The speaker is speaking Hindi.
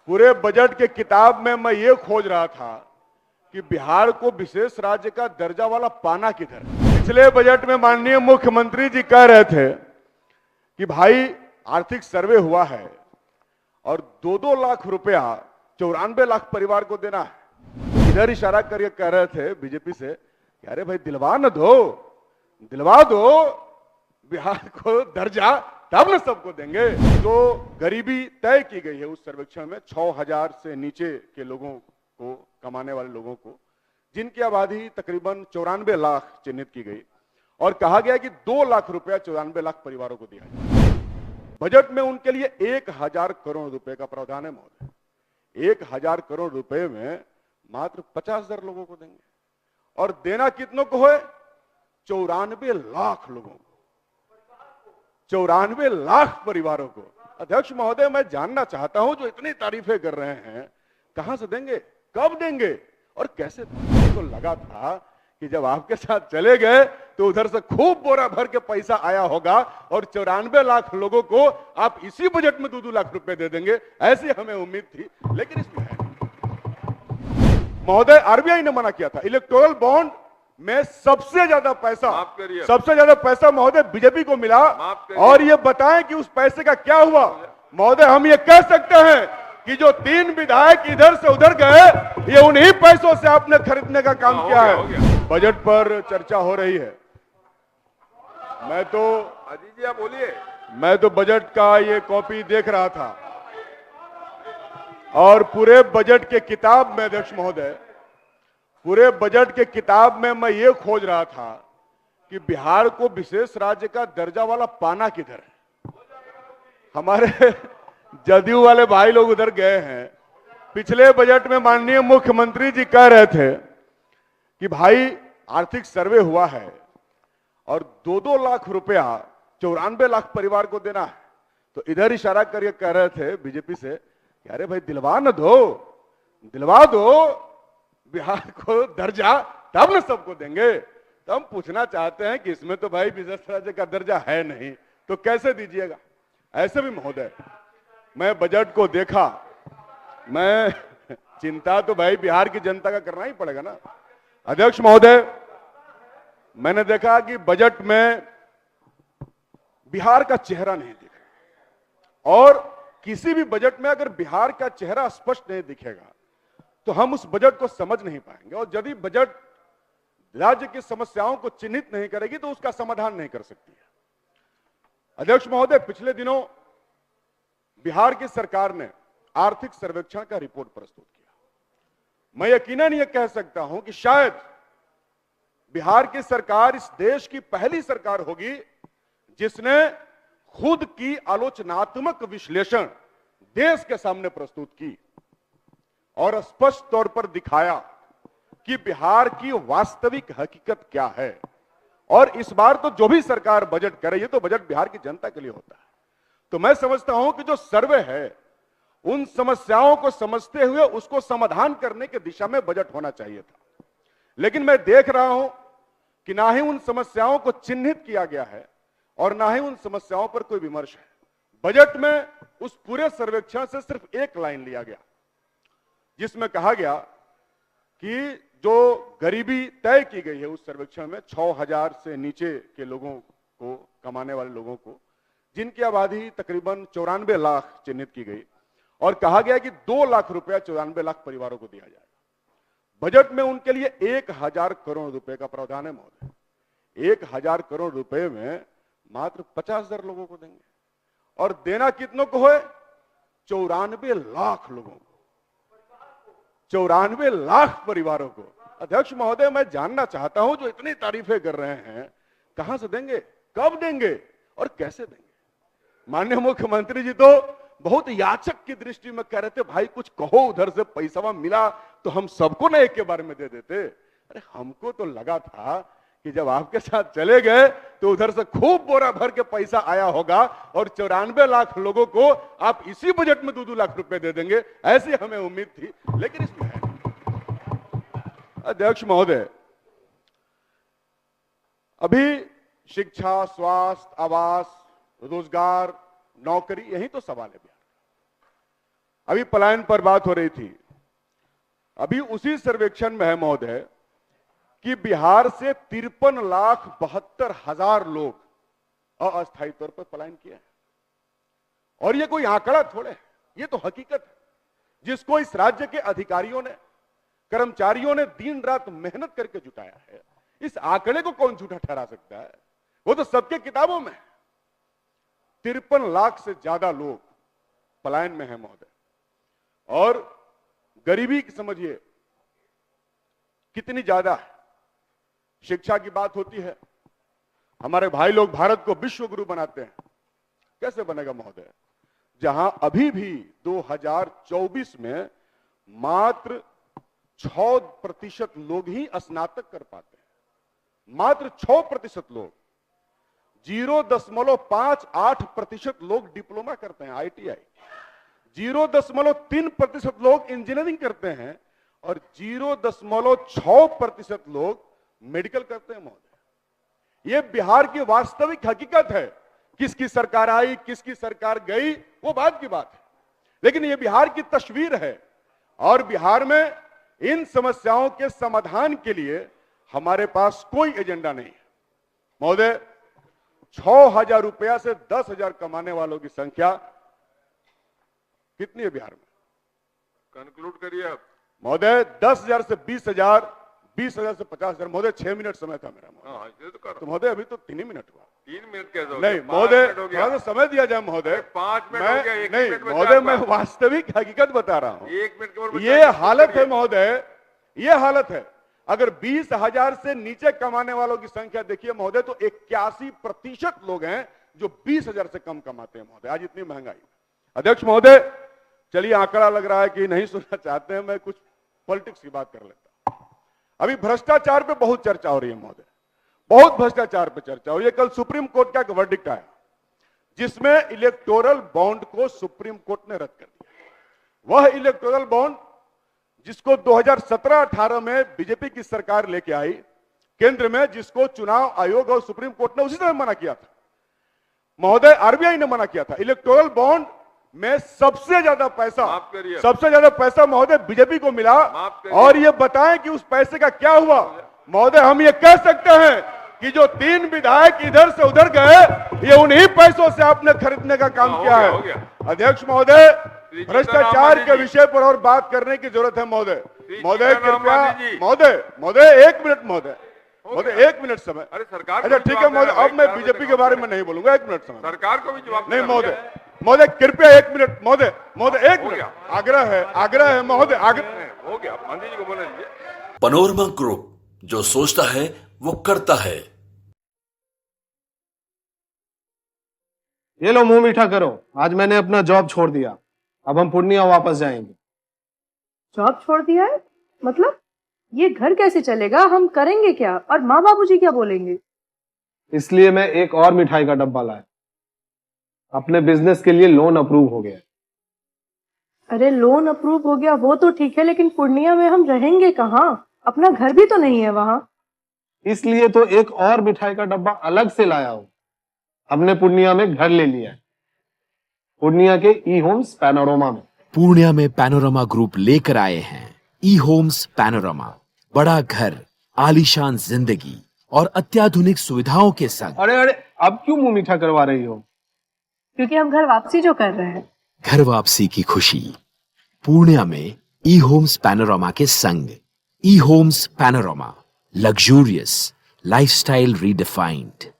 पूरे बजट के किताब में मैं ये खोज रहा था कि बिहार को विशेष राज्य का दर्जा वाला पाना किधर है। पिछले बजट में माननीय मुख्यमंत्री जी कह रहे थे कि भाई आर्थिक सर्वे हुआ है और 2-2 लाख रुपया 94 लाख परिवार को देना है। इधर इशारा करके कह रहे थे बीजेपी से कि अरे भाई दिलवा दो बिहार को दर्जा, तब न सबको देंगे। तो गरीबी तय की गई है उस सर्वेक्षण में 6000 से नीचे के लोगों को, कमाने वाले लोगों को, जिनकी आबादी तकरीबन 94 लाख चिन्हित की गई और कहा गया कि 2 लाख रुपया 94 लाख परिवारों को दिया जाए। बजट में उनके लिए 1000 करोड़ रुपए का प्रावधान है महोदय। 1000 करोड़ रुपए में मात्र 50,000 लोगों को देंगे और देना कितनों को है? 94 लाख लोगों को, 94 लाख परिवारों को। अध्यक्ष महोदय, मैं जानना चाहता हूं, जो इतनी तारीफें कर रहे हैं, कहां से देंगे, कब देंगे और कैसे देंगे? तो लगा था कि जब आपके साथ चले गए तो उधर से खूब बोरा भर के पैसा आया होगा और 94 लाख लोगों को आप इसी बजट में 2-2 लाख रुपए दे देंगे, ऐसी हमें उम्मीद थी, लेकिन इसमें है महोदय। आरबीआई ने मना किया था। इलेक्टोरल बॉन्ड में सबसे ज्यादा पैसा महोदय बीजेपी को मिला और ये बताएं कि उस पैसे का क्या हुआ। महोदय, हम ये कह सकते हैं कि जो 3 विधायक इधर से उधर गए, ये उन्हीं पैसों से आपने खरीदने का काम किया है। बजट पर चर्चा हो रही है। अजीत जी आप बोलिए। मैं तो बजट का ये कॉपी देख रहा था और पूरे बजट के किताब में, अध्यक्ष महोदय, पूरे बजट के किताब में मैं ये खोज रहा था कि बिहार को विशेष राज्य का दर्जा वाला पाना किधर है। हमारे जदयू वाले भाई लोग उधर गए हैं। पिछले बजट में माननीय मुख्यमंत्री जी कह रहे थे कि भाई आर्थिक सर्वे हुआ है और 2-2 लाख रुपया 94 लाख परिवार को देना है। तो इधर इशारा करके कह रहे थे बीजेपी से कि अरे भाई दिलवा दो बिहार को दर्जा, तब न सबको देंगे। तो हम पूछना चाहते हैं कि इसमें तो भाई विशेष राज्य का दर्जा है नहीं, तो कैसे दीजिएगा? ऐसे भी महोदय, मैं बजट को देखा, मैं चिंता तो भाई बिहार की जनता का करना ही पड़ेगा ना। अध्यक्ष महोदय, मैंने देखा कि बजट में बिहार का चेहरा नहीं दिखा और किसी भी बजट में अगर बिहार का चेहरा स्पष्ट नहीं दिखेगा तो हम उस बजट को समझ नहीं पाएंगे और यदि बजट राज्य की समस्याओं को चिन्हित नहीं करेगी तो उसका समाधान नहीं कर सकती है। अध्यक्ष महोदय, पिछले दिनों बिहार की सरकार ने आर्थिक सर्वेक्षण का रिपोर्ट प्रस्तुत किया। मैं यकीनन यह कह सकता हूं कि शायद बिहार की सरकार इस देश की पहली सरकार होगी जिसने खुद की आलोचनात्मक विश्लेषण देश के सामने प्रस्तुत की और स्पष्ट तौर पर दिखाया कि बिहार की वास्तविक हकीकत क्या है। और इस बार तो जो भी सरकार बजट करे, ये तो बजट बिहार की जनता के लिए होता है। तो मैं समझता हूं कि जो सर्वे है, उन समस्याओं को समझते हुए उसको समाधान करने की दिशा में बजट होना चाहिए था। लेकिन मैं देख रहा हूं कि ना ही उन समस्याओं को चिन्हित किया गया है और ना ही उन समस्याओं पर कोई विमर्श है। बजट में उस पूरे सर्वेक्षण से सिर्फ एक लाइन लिया गया जिसमें कहा गया कि जो गरीबी तय की गई है उस सर्वेक्षण में 6000 से नीचे के लोगों को, कमाने वाले लोगों को, जिनकी आबादी तकरीबन 94 लाख चिन्हित की गई और कहा गया कि 2 लाख रुपया 94 लाख परिवारों को दिया जाएगा। बजट में उनके लिए 1000 करोड़ रुपए का प्रावधान है महोदय। 1000 करोड़ रुपए में मात्र 50,000 लोगों को देंगे और देना कितनों को है? 94 लाख लोगों को, 94 लाख परिवारों को। अध्यक्ष महोदय, मैं जानना चाहता हूं, जो इतनी तारीफें कर रहे हैं, कहां से देंगे, कब देंगे और कैसे देंगे? माननीय मुख्यमंत्री जी तो बहुत याचक की दृष्टि में कह रहे थे, भाई कुछ कहो, उधर से पैसा मिला तो हम सबको ना एक के बारे में दे देते। अरे हमको तो लगा था कि जब आपके साथ चले गए तो उधर से खूब बोरा भर के पैसा आया होगा और 94 लाख लोगों को आप इसी बजट में 2-2 लाख रुपए दे देंगे, ऐसी हमें उम्मीद थी, लेकिन इसमें है। अध्यक्ष महोदय, अभी शिक्षा, स्वास्थ्य, आवास, रोजगार, नौकरी, यही तो सवाल है बिहार। अभी पलायन पर बात हो रही थी, अभी उसी सर्वेक्षण में है महोदय कि बिहार से 53,72,000 लोग अस्थायी तौर पर पलायन किया है। और ये कोई आंकड़ा थोड़े है, ये तो हकीकत है जिसको इस राज्य के अधिकारियों ने, कर्मचारियों ने दिन रात मेहनत करके जुटाया है। इस आंकड़े को कौन झूठा ठहरा सकता है? वो तो सबके किताबों में है। 53 लाख से ज्यादा लोग पलायन में है महोदय। और गरीबी की समझिए कितनी ज्यादा है। शिक्षा की बात होती है, हमारे भाई लोग भारत को विश्व गुरु बनाते हैं। कैसे बनेगा महोदय, जहां अभी भी 2024 में मात्र 6% लोग ही स्नातक कर पाते हैं। मात्र 6% लोग, 0.58% लोग डिप्लोमा करते हैं आईटीआई, 0.3% लोग इंजीनियरिंग करते हैं और 0.6% लोग मेडिकल करते हैं महोदय। यह बिहार की वास्तविक हकीकत है। किसकी सरकार आई, किसकी सरकार गई, वो बात की बात है, लेकिन यह बिहार की तस्वीर है। और बिहार में इन समस्याओं के समाधान के लिए हमारे पास कोई एजेंडा नहीं है महोदय। 6,000 रुपया से 10,000 कमाने वालों की संख्या कितनी है बिहार में? कंक्लूड करिए आप महोदय। 10,000 से 20,000, 20,000 से 50,000। महोदय 6 मिनट समय था मेरा महोदय। तो महोदय अभी तो 3 ही मिनट हुआ। 3 मिनट कैसे हो नहीं महोदय, थोड़ा सा समय दिया जाए महोदय। 5 मिनट हो गया, 1 नहीं मिनट में महोदय, मैं वास्तविक हकीकत बता रहा हूं। 1 मिनट के ऊपर ये हालत है महोदय, ये हालत है। अगर 20,000 से नीचे कमाने वालों की संख्या देखिए महोदय, तो 81% लोग हैं जो 20,000 से कम कमाते हैं महोदय। आज इतनी महंगाई। अध्यक्ष महोदय, चलिए आंकड़ा लग रहा है कि नहीं सुनना चाहते हैं, मैं कुछ पॉलिटिक्स की बात कर लेता हूं। अभी भ्रष्टाचार पे बहुत चर्चा हो रही है महोदय, बहुत भ्रष्टाचार पे चर्चा हो रही है। कल सुप्रीम कोर्ट का एक वर्डिक्ट आया जिसमें इलेक्टोरल बॉन्ड को सुप्रीम कोर्ट ने रद्द कर दिया। वह इलेक्टोरल बॉन्ड जिसको 2017-18 में बीजेपी की सरकार लेके आई केंद्र में, जिसको चुनाव आयोग और सुप्रीम कोर्ट ने उसी समय मना किया था महोदय, आरबीआई ने मना किया था। इलेक्टोरल बॉन्ड में सबसे ज्यादा पैसा महोदय बीजेपी को मिला। और ये बताएं कि उस पैसे का क्या हुआ महोदय। हम ये कह सकते हैं कि जो 3 विधायक इधर से उधर गए, ये उन्हीं पैसों से आपने खरीदने का काम किया है। अध्यक्ष महोदय, भ्रष्टाचार के विषय पर और बात करने की जरूरत है महोदय। महोदय कृपया, महोदय 1 मिनट महोदय, 1 मिनट समय। अरे सरकार, अच्छा ठीक है महोदय, अब मैं बीजेपी के बारे में नहीं बोलूंगा। 1 मिनट समय। सरकार को भी जवाब नहीं महोदय कृपया 1 मिनट महोदय, 1 मिनट। आग्रह है महोदय, आग्रह हो गया। गांधी जी को बोलने दीजिए। पैनोरमा ग्रुप, जो सोचता है वो करता है। ये लो मुंह मीठा करो, आज मैंने अपना जॉब छोड़ दिया। अब हम पूर्णिया वापस जाएंगे। जॉब छोड़ दिया है? मतलब ये घर कैसे चलेगा? हम करेंगे क्या? और माँ बाबूजी क्या बोलेंगे? इसलिए मैं एक और मिठाई का डब्बा लाया। अपने बिजनेस के लिए लोन अप्रूव हो गया। अरे लोन अप्रूव हो गया वो तो ठीक है, लेकिन पूर्णिया में हम रहेंगे कहाँ? अपना घर भी तो नहीं है वहां। इसलिए तो एक और मिठाई का डब्बा अलग से लाया हूं। हमने पूर्णिया में घर ले लिया है, पूर्णिया के ई होम्स पैनोरमा में। पूर्णिया में पैनोरमा ग्रुप लेकर आए हैं ई होम्स पैनोरमा। बड़ा घर, आलीशान जिंदगी और अत्याधुनिक सुविधाओं के संग। अरे अब क्यों मुंह मीठा करवा रही हो? क्योंकि हम घर वापसी जो कर रहे हैं। घर वापसी की खुशी पूर्णिया में ई होम्स पैनोरमा के संग। E Homes Panorama, luxurious lifestyle redefined.